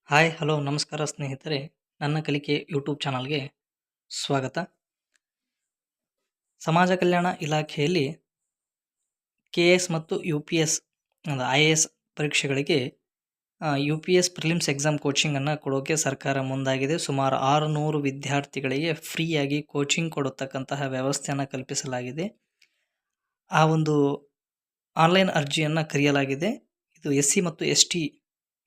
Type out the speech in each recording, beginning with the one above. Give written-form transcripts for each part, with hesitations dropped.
Hi hello ನಮಸ್ಕಾರ ಸ್ನೇಹಿತರೆ, ನನ್ನ ಕಲಿಕೆ ಯೂಟ್ಯೂಬ್ ಚಾನಲ್ಗೆ ಸ್ವಾಗತ. ಸಮಾಜ ಕಲ್ಯಾಣ ಇಲಾಖೆಯಲ್ಲಿ KS ಮತ್ತು UPS IAS ಪರೀಕ್ಷೆಗಳಿಗೆ UPS ಪ್ರಿಲಿಮ್ಸ್ ಎಕ್ಸಾಮ್ ಕೋಚಿಂಗನ್ನು ಕೊಡೋಕೆ ಸರ್ಕಾರ ಮುಂದಾಗಿದೆ. ಸುಮಾರು 600 ವಿದ್ಯಾರ್ಥಿಗಳಿಗೆ ಫ್ರೀಯಾಗಿ ಕೋಚಿಂಗ್ ಕೊಡತಕ್ಕಂತಹ ವ್ಯವಸ್ಥೆಯನ್ನು ಕಲ್ಪಿಸಲಾಗಿದೆ. ಆ ಒಂದು ಆನ್ಲೈನ್ ಅರ್ಜಿಯನ್ನು ಕರೆಯಲಾಗಿದೆ. ಇದು SC ಮತ್ತು ST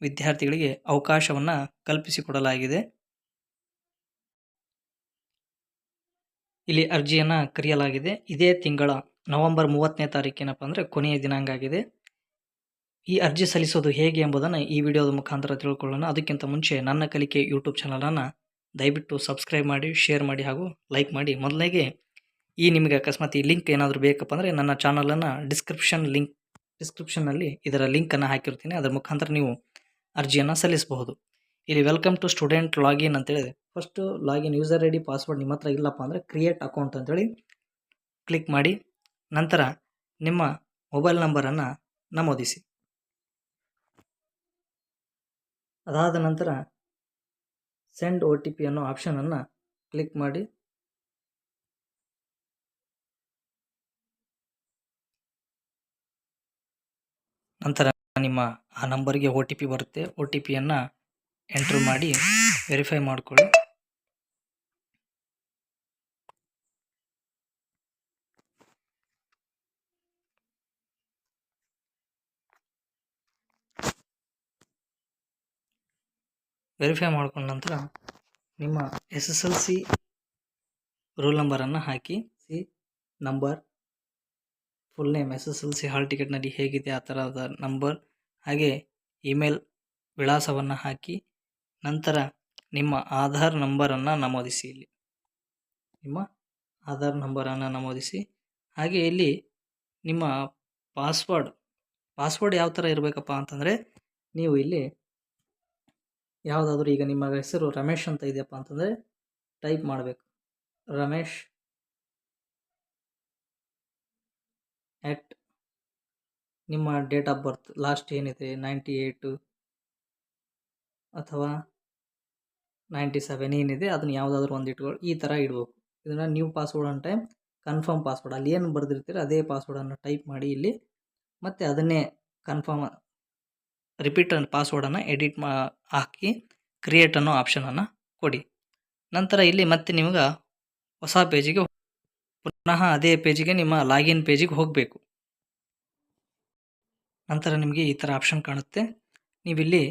ವಿದ್ಯಾರ್ಥಿಗಳಿಗೆ ಅವಕಾಶವನ್ನು ಕಲ್ಪಿಸಿಕೊಡಲಾಗಿದೆ. ಇಲ್ಲಿ ಅರ್ಜಿಯನ್ನು ಕರೆಯಲಾಗಿದೆ. ಇದೇ ತಿಂಗಳ ನವೆಂಬರ್ 30ನೇ ತಾರೀಕೇನಪ್ಪ ಅಂದರೆ ಕೊನೆಯ ದಿನಾಂಕ ಆಗಿದೆ. ಈ ಅರ್ಜಿ ಸಲ್ಲಿಸೋದು ಹೇಗೆ ಎಂಬುದನ್ನು ಈ ವಿಡಿಯೋದ ಮುಖಾಂತರ ತಿಳ್ಕೊಳ್ಳೋಣ. ಅದಕ್ಕಿಂತ ಮುಂಚೆ ನನ್ನ ಕಲಿಕೆ ಯೂಟ್ಯೂಬ್ ಚಾನಲನ್ನು ದಯವಿಟ್ಟು ಸಬ್ಸ್ಕ್ರೈಬ್ ಮಾಡಿ, ಶೇರ್ ಮಾಡಿ ಹಾಗೂ ಲೈಕ್ ಮಾಡಿ. ಮೊದಲಿಗೆ ನಿಮಗೆ ಅಕಸ್ಮಾತ್ ಈ ಲಿಂಕ್ ಏನಾದರೂ ಬೇಕಪ್ಪ ಅಂದರೆ ನನ್ನ ಚಾನಲನ್ನು ಡಿಸ್ಕ್ರಿಪ್ಷನ್ನಲ್ಲಿ ಇದರ ಲಿಂಕನ್ನು ಹಾಕಿರ್ತೀನಿ. ಅದರ ಮುಖಾಂತರ ನೀವು ಅರ್ಜಿಯನ್ನು ಸಲ್ಲಿಸಬಹುದು. ಇಲ್ಲಿ ವೆಲ್ಕಮ್ ಟು ಸ್ಟೂಡೆಂಟ್ ಲಾಗಿನ್ ಅಂತೇಳಿದೆ. First login user I D password ನಿಮ್ಮ ಹತ್ರ ಇಲ್ಲಪ್ಪ ಅಂದರೆ ಕ್ರಿಯೇಟ್ ಅಕೌಂಟ್ ಅಂತೇಳಿ ಕ್ಲಿಕ್ ಮಾಡಿ, ನಂತರ ನಿಮ್ಮ ಮೊಬೈಲ್ ನಂಬರನ್ನು ನಮೂದಿಸಿ. ಅದಾದ ನಂತರ ಸೆಂಡ್ OTP ಅನ್ನೋ ಆಪ್ಷನನ್ನು ಕ್ಲಿಕ್ ಮಾಡಿ, ನಂತರ ನಿಮ್ಮ ಆ ನಂಬರ್ಗೆ OTP ಬರುತ್ತೆ. OTPಯನ್ನು ಎಂಟ್ರ್ ಮಾಡಿ ವೆರಿಫೈ ಮಾಡಿಕೊಳ್ಳಿ. ವೆರಿಫೈ ಮಾಡ್ಕೊಂಡ ನಂತರ ನಿಮ್ಮ SSLC ರೋಲ್ ನಂಬರನ್ನು ಹಾಕಿ, ನಂಬರ್, ಫುಲ್ ನೇಮ್, SSLC ಹಾಲ್ ಟಿಕೆಟ್ನಲ್ಲಿ ಹೇಗಿದೆ ಆ ಥರದ ನಂಬರ್, ಹಾಗೆ ಇಮೇಲ್ ವಿಳಾಸವನ್ನು ಹಾಕಿ, ನಂತರ ನಿಮ್ಮ ಆಧಾರ್ ನಂಬರನ್ನು ನಮೂದಿಸಿ. ಇಲ್ಲಿ ನಿಮ್ಮ ಆಧಾರ್ ನಂಬರನ್ನು ನಮೂದಿಸಿ. ಹಾಗೆ ಇಲ್ಲಿ ನಿಮ್ಮ ಪಾಸ್ವರ್ಡ್ ಯಾವ ಥರ ಇರಬೇಕಪ್ಪ ಅಂತಂದರೆ, ನೀವು ಇಲ್ಲಿ ಯಾವುದಾದ್ರೂ, ಈಗ ನಿಮ್ಮ ಹೆಸರು ರಮೇಶ್ ಅಂತ ಇದೆಯಪ್ಪ ಅಂತಂದರೆ ಟೈಪ್ ಮಾಡಬೇಕು, ರಮೇಶ್ @ ನಿಮ್ಮ ಡೇಟ್ ಆಫ್ ಬರ್ತ್ ಲಾಸ್ಟ್ ಏನಿದೆ 98 ಅಥವಾ 97 ಏನಿದೆ ಅದನ್ನು ಯಾವುದಾದ್ರೂ ಒಂದು ಇಟ್ಕೊಳ್ಳಿ. ಈ ಥರ ಇಡಬೇಕು. ಇದನ್ನು ನ್ಯೂ ಪಾಸ್ವರ್ಡ್ ಅನ್ ಟೈಮ್ ಕನ್ಫರ್ಮ್ ಪಾಸ್ವರ್ಡ್, ಅಲ್ಲಿ ಏನು ಬರೆದಿರ್ತೀರ ಅದೇ ಪಾಸ್ವರ್ಡನ್ನು ಟೈಪ್ ಮಾಡಿ ಇಲ್ಲಿ, ಮತ್ತು ಅದನ್ನೇ ರಿಪೀಟ್ ಪಾಸ್ವರ್ಡನ್ನು ಎಡಿಟ್ ಹಾಕಿ ಕ್ರಿಯೇಟ್ ಅನ್ನೋ ಆಪ್ಷನನ್ನು ಕೊಡಿ. ನಂತರ ಇಲ್ಲಿ ಮತ್ತೆ ನಿಮಗೆ ಹೊಸ ಪೇಜಿಗೆ ಪುನಃ ಅದೇ ಪೇಜಿಗೆ ನಿಮ್ಮ ಲಾಗಿನ್ ಪೇಜಿಗೆ ಹೋಗಬೇಕು. ನಂತರ ನಿಮಗೆ ಈ ಥರ ಆಪ್ಷನ್ ಕಾಣುತ್ತೆ. ನೀವಿಲ್ಲಿ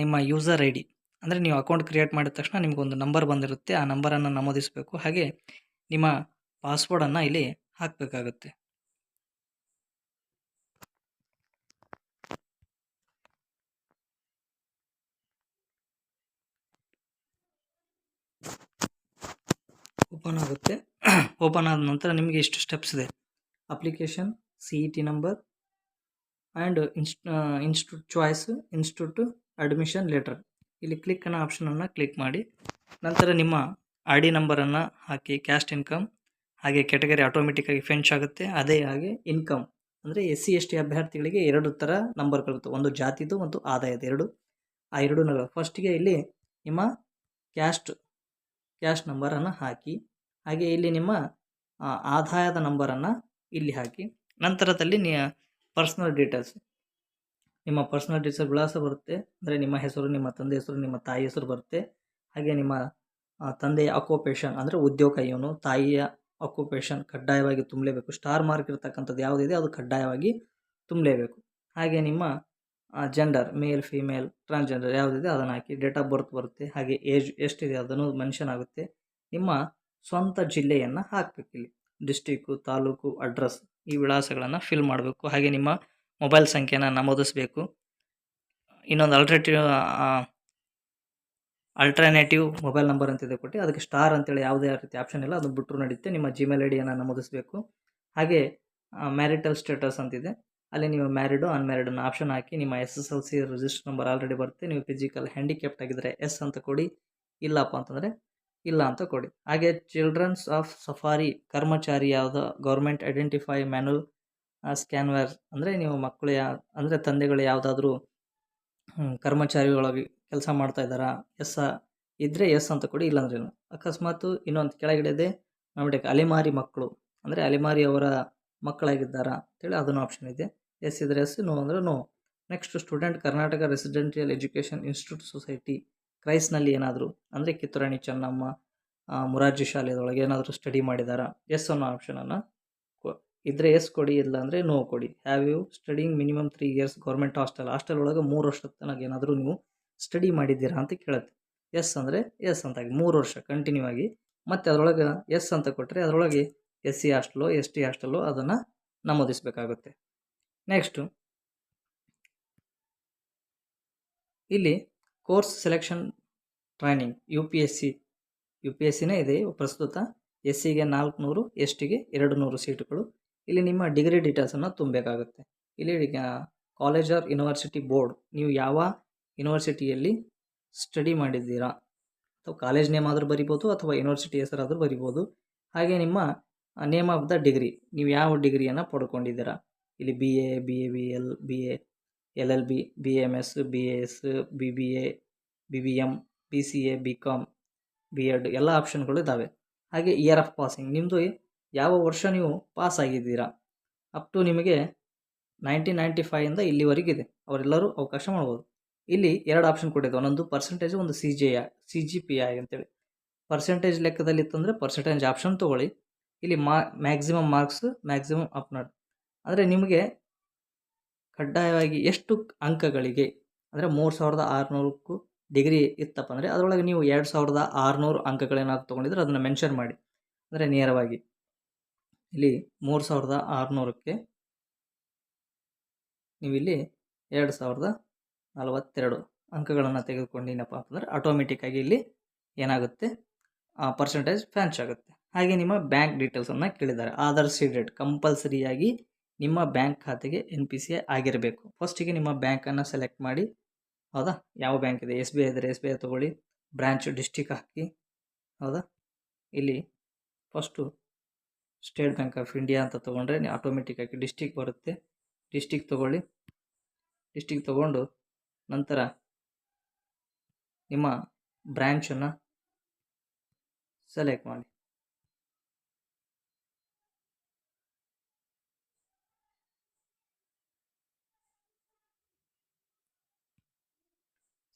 ನಿಮ್ಮ ಯೂಸರ್ ಐ ಡಿ ಅಂದರೆ ನೀವು ಅಕೌಂಟ್ ಕ್ರಿಯೇಟ್ ಮಾಡಿದ ತಕ್ಷಣ ನಿಮಗೊಂದು ನಂಬರ್ ಬಂದಿರುತ್ತೆ. ಆ ನಂಬರನ್ನು ನಮೂದಿಸಬೇಕು. ಹಾಗೆ ನಿಮ್ಮ ಪಾಸ್ವರ್ಡನ್ನು ಇಲ್ಲಿ ಹಾಕಬೇಕಾಗುತ್ತೆ. ಓಪನ್ ಆಗುತ್ತೆ. ಓಪನ್ ಆದ ನಂತರ ನಿಮಗೆ ಇಷ್ಟು ಸ್ಟೆಪ್ಸ್ ಇದೆ: application, CET number and institute choice, institute admission letter. ಇಲ್ಲಿ ಕ್ಲಿಕ್ ಅನ್ನೋ ಆಪ್ಷನನ್ನು ಕ್ಲಿಕ್ ಮಾಡಿ, ನಂತರ ನಿಮ್ಮ ID ನಂಬರನ್ನು ಹಾಕಿ, ಕ್ಯಾಸ್ಟ್ ಇನ್ಕಮ್, ಹಾಗೆ ಕ್ಯಾಟಗರಿ ಆಟೋಮೆಟಿಕ್ಕಾಗಿ ಫೆಂಚ್ ಆಗುತ್ತೆ. ಹಾಗೆ ಇನ್ಕಮ್ ಅಂದರೆ SC ST ಅಭ್ಯರ್ಥಿಗಳಿಗೆ 2 ಥರ ನಂಬರ್ಗಳಿರುತ್ತೆ, ಒಂದು ಜಾತಿದು ಮತ್ತು ಆದಾಯದ ಎರಡು. ಆ ಎರಡು ನಂಬರ್ ಫಸ್ಟಿಗೆ ಇಲ್ಲಿ ನಿಮ್ಮ ಕ್ಯಾಸ್ಟ್ ನಂಬರನ್ನು ಹಾಕಿ, ಹಾಗೆ ಇಲ್ಲಿ ನಿಮ್ಮ ಆದಾಯದ ನಂಬರನ್ನು ಇಲ್ಲಿ ಹಾಕಿ, ನಂತರದಲ್ಲಿ ಪರ್ಸ್ನಲ್ ಡೀಟೇಲ್ಸ್, ನಿಮ್ಮ ಪರ್ಸ್ನಲ್ ಡೀಟೇಲ್ಸ್ ವಿಳಾಸ ಬರುತ್ತೆ, ಅಂದರೆ ನಿಮ್ಮ ಹೆಸರು, ನಿಮ್ಮ ತಂದೆ ಹೆಸರು, ನಿಮ್ಮ ತಾಯಿ ಹೆಸರು ಬರುತ್ತೆ. ಹಾಗೆ ನಿಮ್ಮ ತಂದೆಯ ಆಕ್ಯುಪೇಷನ್ ಅಂದರೆ ಉದ್ಯೋಗ ಏನು, ತಾಯಿಯ ಆಕ್ಯುಪೇಷನ್ ಕಡ್ಡಾಯವಾಗಿ ತುಂಬಲೇಬೇಕು. ಸ್ಟಾರ್ ಮಾರ್ಕ್ ಇರತಕ್ಕಂಥದ್ದು ಯಾವುದಿದೆ ಅದು ಕಡ್ಡಾಯವಾಗಿ ತುಂಬಲೇಬೇಕು. ಹಾಗೆ ನಿಮ್ಮ ಜೆಂಡರ್, ಮೇಲ್, ಫೀಮೇಲ್, ಟ್ರಾನ್ಸ್ಜೆಂಡರ್ ಯಾವುದಿದೆ ಅದನ್ನು ಹಾಕಿ, ಡೇಟ್ ಆಫ್ ಬರ್ತ್ ಬರುತ್ತೆ, ಹಾಗೆ ಏಜ್ ಎಷ್ಟಿದೆ ಅದನ್ನು ಮೆನ್ಷನ್ ಆಗುತ್ತೆ. ನಿಮ್ಮ ಸ್ವಂತ ಜಿಲ್ಲೆಯನ್ನು ಹಾಕಬೇಕು. ಇಲ್ಲಿ ಡಿಸ್ಟಿಕ್ಕು, ತಾಲೂಕು, ಅಡ್ರೆಸ್, ಈ ವಿಳಾಸಗಳನ್ನು ಫಿಲ್ ಮಾಡಬೇಕು. ಹಾಗೆ ನಿಮ್ಮ ಮೊಬೈಲ್ ಸಂಖ್ಯೆಯನ್ನು ನಮೂದಿಸಬೇಕು. ಇನ್ನೊಂದು ಅಲ್ಟರ್ನೇಟಿವ್ ಮೊಬೈಲ್ ನಂಬರ್ ಅಂತಿದೆ ಕೊಟ್ಟು, ಅದಕ್ಕೆ ಸ್ಟಾರ್ ಅಂತೇಳಿ ಯಾವುದೇ ರೀತಿ ಆಪ್ಷನ್ ಇಲ್ಲ, ಅದನ್ನು ಬಿಟ್ಟರು ನಡೆಯುತ್ತೆ. ನಿಮ್ಮ ಜಿಮೇಲ್ ID ಯನ್ನು ನಮೂದಿಸಬೇಕು. ಹಾಗೆ ಮ್ಯಾರಿಟಲ್ ಸ್ಟೇಟಸ್ ಅಂತಿದೆ, ಅಲ್ಲಿ ನೀವು ಮ್ಯಾರಿಡು ಅನ್ಮ್ಯಾರಿಡ್ ಅನ್ನೋ ಆಪ್ಷನ್ ಹಾಕಿ, ನಿಮ್ಮ SSLC ರಿಜಿಸ್ಟರ್ ನಂಬರ್ ಆಲ್ರೆಡಿ ಬರುತ್ತೆ. ನೀವು ಫಿಸಿಕಲ್ ಹ್ಯಾಂಡಿಕ್ಯಾಪ್ಟ್ ಆಗಿದ್ದರೆ ಎಸ್ ಅಂತ ಕೊಡಿ, ಇಲ್ಲಪ್ಪ ಅಂತಂದರೆ ಇಲ್ಲ ಅಂತ ಕೊಡಿ. ಹಾಗೆ ಚಿಲ್ಡ್ರನ್ಸ್ ಆಫ್ ಸಫಾರಿ ಕರ್ಮಚಾರಿ ಯಾವುದೋ ಗೌರ್ಮೆಂಟ್ ಐಡೆಂಟಿಫೈ ಮ್ಯಾನುವಲ್ ಸ್ಕ್ಯಾನ್ವರ್ ಅಂದರೆ ನೀವು ಮಕ್ಕಳು ಅಂದರೆ ತಂದೆಗಳು ಯಾವುದಾದ್ರೂ ಕರ್ಮಚಾರಿಗಳಾಗಿ ಕೆಲಸ ಮಾಡ್ತಾ ಇದ್ದಾರಾ? ಎಸ್ ಇದ್ದರೆ ಎಸ್ ಅಂತ ಕೊಡಿ, ಇಲ್ಲಾಂದ್ರೆ ಇಲ್ಲ. ಅಕಸ್ಮಾತ್ ಇನ್ನೊಂದು ಕೆಳಗಡೆ ನೋಡಿ ಅಲೆಮಾರಿ ಮಕ್ಕಳು ಅಂದರೆ ಅಲೆಮಾರಿ ಅವರ ಮಕ್ಕಳಾಗಿದ್ದಾರಾ ಅಂತೇಳಿ ಅದನ್ನು ಆಪ್ಷನ್ ಇದೆ. ಎಸ್ ಇದ್ರೆ ಎಸ್, ನೋ ಅಂದರೆ no. Next student Karnataka residential education institute society ಕ್ರೈಸ್ನಲ್ಲಿ ಏನಾದರೂ ಅಂದರೆ ಕಿತ್ತೂರಾಣಿ ಚೆನ್ನಮ್ಮ ಮುರಾರ್ಜಿ ಶಾಲೆಯೊಳಗೆ ಏನಾದರೂ ಸ್ಟಡಿ ಮಾಡಿದಾರಾ? ಎಸ್ ಅನ್ನೋ ಆಪ್ಷನನ್ನು ಇದ್ದರೆ ಎಸ್ ಕೊಡಿ, ಇಲ್ಲ ಅಂದರೆ ನೋ ಕೊಡಿ. Have you studying minimum 3 years government hostel ಒಳಗೆ 3 ವರ್ಷದ ತನಕ ಏನಾದರೂ ನೀವು ಸ್ಟಡಿ ಮಾಡಿದ್ದೀರಾ ಅಂತ ಕೇಳುತ್ತೆ. ಎಸ್ ಅಂದರೆ ಎಸ್ ಅಂತಾಗಿ 3 ವರ್ಷ ಕಂಟಿನ್ಯೂ ಆಗಿ, ಮತ್ತು ಅದರೊಳಗೆ ಎಸ್ ಅಂತ ಕೊಟ್ಟರೆ ಅದರೊಳಗೆ SC ಹಾಸ್ಟೆಲೋ ST ಹಾಸ್ಟೆಲೋ ಅದನ್ನು ನಮೂದಿಸಬೇಕಾಗುತ್ತೆ. ನೆಕ್ಸ್ಟು ಇಲ್ಲಿ ಕೋರ್ಸ್ ಸೆಲೆಕ್ಷನ್ ಟ್ರೈನಿಂಗ್ UPSCನೇ ಇದೆ ಪ್ರಸ್ತುತ. SCಗೆ 400, STಗೆ 200 ಸೀಟುಗಳು. ಇಲ್ಲಿ ನಿಮ್ಮ ಡಿಗ್ರಿ ಡೀಟೇಲ್ಸನ್ನು ತುಂಬಬೇಕಾಗುತ್ತೆ. ಇಲ್ಲಿ ಕಾಲೇಜ್ ಆರ್ ಯೂನಿವರ್ಸಿಟಿ ಬೋರ್ಡ್, ನೀವು ಯಾವ ಯೂನಿವರ್ಸಿಟಿಯಲ್ಲಿ ಸ್ಟಡಿ ಮಾಡಿದ್ದೀರಾ ಅಥವಾ ಕಾಲೇಜ್ ನೇಮ್ ಆದರೂ ಬರಿಬೋದು ಅಥವಾ ಯೂನಿವರ್ಸಿಟಿ ಹೆಸರಾದರೂ ಬರಿಬೋದು. ಹಾಗೆ ನಿಮ್ಮ ನೇಮ್ ಆಫ್ ದ ಡಿಗ್ರಿ, ನೀವು ಯಾವ ಡಿಗ್ರಿಯನ್ನು ಪಡ್ಕೊಂಡಿದ್ದೀರಾ. ಇಲ್ಲಿ BA, BABL, BA LLB, BMS, BAS, BBA, BBM, BCA, BCom, B.Ed ಎಲ್ಲ ಆಪ್ಷನ್ಗಳು ಇದ್ದಾವೆ. ಹಾಗೆ ಇಯರ್ ಆಫ್ ಪಾಸಿಂಗ್, ನಿಮ್ಮದು ಯಾವ ವರ್ಷ ನೀವು ಪಾಸ್ ಆಗಿದ್ದೀರಾ. ಅಪ್ ಟು ನಿಮಗೆ 1995ಇಂದ ಇಲ್ಲಿವರೆಗಿದೆ, ಅವರೆಲ್ಲರೂ ಅವಕಾಶ ಮಾಡ್ಬೋದು. ಇಲ್ಲಿ 2 ಆಪ್ಷನ್ ಕೊಟ್ಟಿದ್ದು, ಒಂದೊಂದು ಪರ್ಸೆಂಟೇಜ್, ಒಂದು CGPI ಅಂತೇಳಿ. ಪರ್ಸೆಂಟೇಜ್ ಲೆಕ್ಕದಲ್ಲಿ ಇತ್ತಂದರೆ ಪರ್ಸೆಂಟೇಜ್ ಆಪ್ಷನ್ ತೊಗೊಳ್ಳಿ. ಇಲ್ಲಿ ಮ್ಯಾಕ್ಸಿಮಮ್ ಮಾರ್ಕ್ಸ್, ಮ್ಯಾಕ್ಸಿಮಮ್ ಅಪ್ನಾಡ್ ಅಂದರೆ ನಿಮಗೆ ಕಡ್ಡಾಯವಾಗಿ ಎಷ್ಟು ಅಂಕಗಳಿಗೆ ಅಂದರೆ 3600ಕ್ಕೂ ಡಿಗ್ರಿ ಇತ್ತಪ್ಪ ಅಂದರೆ ಅದರೊಳಗೆ ನೀವು 2600 ಅಂಕಗಳೇನಾದ್ರು ತೊಗೊಂಡಿದ್ರೆ ಅದನ್ನು ಮೆನ್ಷನ್ ಮಾಡಿ. ಅಂದರೆ ನೇರವಾಗಿ ಇಲ್ಲಿ 3600ಕ್ಕೆ ನೀವಿಲ್ಲಿ 2042 ಅಂಕಗಳನ್ನು ತೆಗೆದುಕೊಂಡಿನಪ್ಪ ಅಂತಂದರೆ ಆಟೋಮೆಟಿಕ್ಕಾಗಿ ಇಲ್ಲಿ ಏನಾಗುತ್ತೆ, ಪರ್ಸೆಂಟೇಜ್ ಫ್ಯಾನ್ಚ್ ಆಗುತ್ತೆ. ಹಾಗೆ ನಿಮ್ಮ ಬ್ಯಾಂಕ್ ಡೀಟೇಲ್ಸನ್ನು ಕೇಳಿದ್ದಾರೆ. ಆಧಾರ್ ಸೀಟ್ ಕಂಪಲ್ಸರಿಯಾಗಿ ನಿಮ್ಮ ಬ್ಯಾಂಕ್ ಖಾತೆಗೆ NPCI ಆಗಿರಬೇಕು. ಫಸ್ಟಿಗೆ ನಿಮ್ಮ ಬ್ಯಾಂಕನ್ನು ಸೆಲೆಕ್ಟ್ ಮಾಡಿ, ಹೌದಾ, ಯಾವ ಬ್ಯಾಂಕ್ ಇದೆ. SBI ಇದ್ದರೆ SBI ತೊಗೊಳ್ಳಿ, ಬ್ರ್ಯಾಂಚ್ ಡಿಸ್ಟಿಕ್ ಹಾಕಿ, ಹೌದಾ. ಇಲ್ಲಿ first state bank of India ಅಂತ ತೊಗೊಂಡ್ರೆ ಆಟೋಮೆಟಿಕ್ಕಾಗಿ ಡಿಸ್ಟಿಕ್ ಬರುತ್ತೆ. ಡಿಸ್ಟಿಕ್ ತೊಗೊಳ್ಳಿ. ಡಿಸ್ಟಿಕ್ ತೊಗೊಂಡು ನಂತರ ನಿಮ್ಮ ಬ್ರ್ಯಾಂಚನ್ನು ಸೆಲೆಕ್ಟ್ ಮಾಡಿ.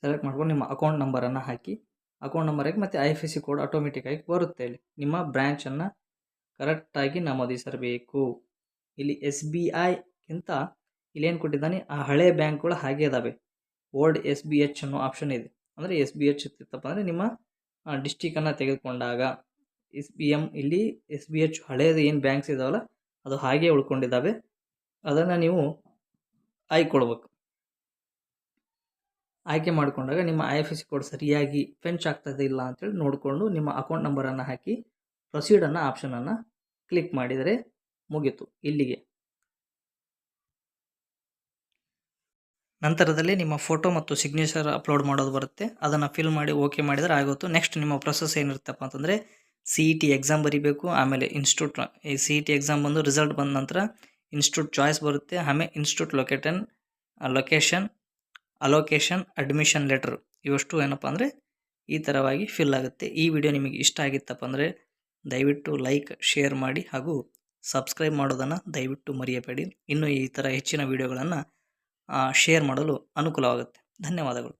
ಸೆಲೆಕ್ಟ್ ಮಾಡ್ಕೊಂಡು ನಿಮ್ಮ ಅಕೌಂಟ್ ನಂಬರನ್ನು ಹಾಕಿ, ಅಕೌಂಟ್ ನಂಬರಾಗಿ ಮತ್ತು IFSC ಕೋಡ್ ಆಟೋಮೆಟಿಕ್ಕಾಗಿ ಬರುತ್ತೆ. ಇಲ್ಲಿ ನಿಮ್ಮ ಬ್ರ್ಯಾಂಚನ್ನು ಕರೆಕ್ಟಾಗಿ ನಮೂದಿಸಬೇಕು. ಇಲ್ಲಿ SBIಗಿಂತ ಇಲ್ಲೇನು ಕೊಟ್ಟಿದ್ದಾನೆ, ಆ ಹಳೆ ಬ್ಯಾಂಕ್ಗಳು ಹಾಗೆ ಇದ್ದಾವೆ. ಓಲ್ಡ್ SBH ಅನ್ನೋ ಆಪ್ಷನ್ ಇದೆ. ಅಂದರೆ SBH ಇತ್ತಪ್ಪ ಅಂದರೆ ನಿಮ್ಮ ಡಿಸ್ಟಿಕನ್ನು ತೆಗೆದುಕೊಂಡಾಗ SBM, ಇಲ್ಲಿ SBH ಹಳೆಯದು ಏನು ಬ್ಯಾಂಕ್ಸ್ ಇದಾವಲ್ಲ ಅದು ಹಾಗೆ ಉಳ್ಕೊಂಡಿದ್ದಾವೆ. ಅದನ್ನು ನೀವು ಆಯ್ಕೊಳ್ಬೇಕು. ಆಯ್ಕೆ ಮಾಡಿಕೊಂಡಾಗ ನಿಮ್ಮ IFSC ಕೋಡ್ ಸರಿಯಾಗಿ ಫೆಂಚ್ ಆಗ್ತದೆ ಇಲ್ಲ ಅಂತೇಳಿ ನೋಡಿಕೊಂಡು ನಿಮ್ಮ ಅಕೌಂಟ್ ನಂಬರನ್ನು ಹಾಕಿ ಪ್ರೊಸೀಡನ್ನು ಆಪ್ಷನನ್ನು ಕ್ಲಿಕ್ ಮಾಡಿದರೆ ಮುಗೀತು. ಇಲ್ಲಿಗೆ ನಂತರದಲ್ಲಿ ನಿಮ್ಮ ಫೋಟೋ ಮತ್ತು ಸಿಗ್ನೇಚರ್ ಅಪ್ಲೋಡ್ ಮಾಡೋದು ಬರುತ್ತೆ. ಅದನ್ನು ಫಿಲ್ ಮಾಡಿ ಓಕೆ ಮಾಡಿದರೆ ಆಗೋತು. ನೆಕ್ಸ್ಟ್ ನಿಮ್ಮ ಪ್ರೊಸೆಸ್ ಏನಿರುತ್ತಪ್ಪ ಅಂತಂದರೆ CET ಎಕ್ಸಾಮ್ ಬರೀಬೇಕು. ಆಮೇಲೆ ಇನ್ಸ್ಟಿಟ್ಯೂಟ್ ಈ CET ಎಕ್ಸಾಮ್ ಬಂದು ರಿಸಲ್ಟ್ ಬಂದ ನಂತರ ಇನ್ಸ್ಟಿಟ್ಯೂಟ್ ಚಾಯ್ಸ್ ಬರುತ್ತೆ. ಆಮೇಲೆ ಇನ್ಸ್ಟಿಟ್ಯೂಟ್ ಅಲೋಕೇಶನ್ ಅಡ್ಮಿಷನ್ ಲೆಟರ್ ಇವಷ್ಟು ಏನಪ್ಪ ಅಂದರೆ ಈ ಥರವಾಗಿ ಫಿಲ್ ಆಗುತ್ತೆ. ಈ ವಿಡಿಯೋ ನಿಮಗೆ ಇಷ್ಟ ಆಗಿತ್ತಪ್ಪ ಅಂದರೆ ದಯವಿಟ್ಟು ಲೈಕ್, ಶೇರ್ ಮಾಡಿ ಹಾಗೂ ಸಬ್ಸ್ಕ್ರೈಬ್ ಮಾಡೋದನ್ನು ದಯವಿಟ್ಟು ಮರೆಯಬೇಡಿ. ಇನ್ನು ಈ ಥರ ಹೆಚ್ಚಿನ ವಿಡಿಯೋಗಳನ್ನು ಶೇರ್ ಮಾಡಲು ಅನುಕೂಲವಾಗುತ್ತೆ. ಧನ್ಯವಾದಗಳು.